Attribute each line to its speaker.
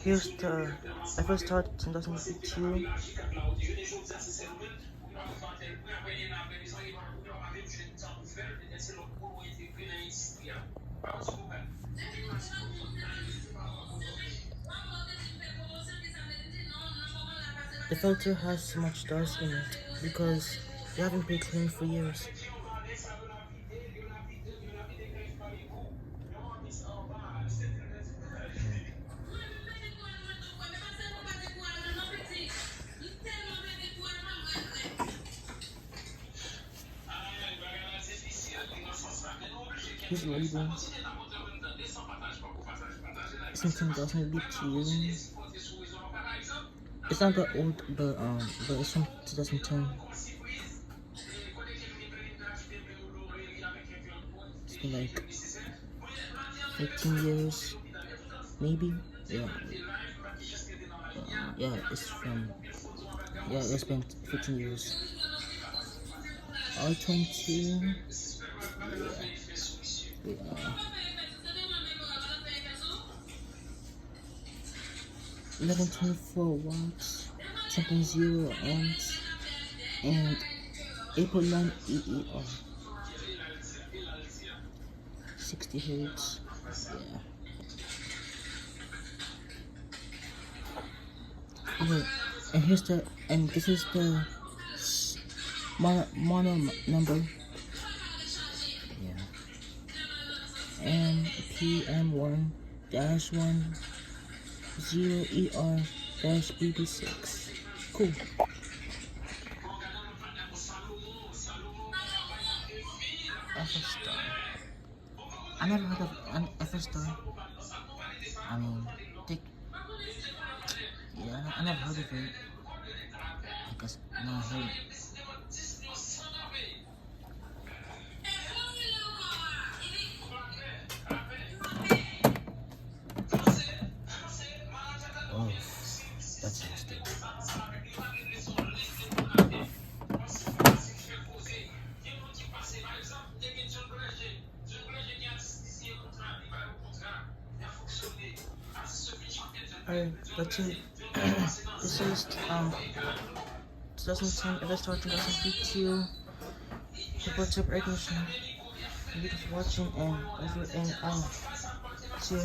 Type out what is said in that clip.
Speaker 1: Here's the Everstar 2022. The filter has so much dust in it because you haven't been clean for years. His label something doesn't be to you. It's not that old, but it's from 2010. It's been like 15 years, maybe. Yeah, it's been 15 years. R22. Yeah. 1124 watts, 10.0 amps, and 8.9 EER, 60 hertz. Yeah. Okay, and this is the mono number. Yeah. MPM1-10ER-BB6. Cool. Everstar. I never heard of an Everstar. I mean, I never heard of it. Because no, I heard it. Oh, that's nasty. Alright, that's it. This is 2010 Everstar 2022 Support Super Air Conditioner. Thank you for watching and over and out. See ya.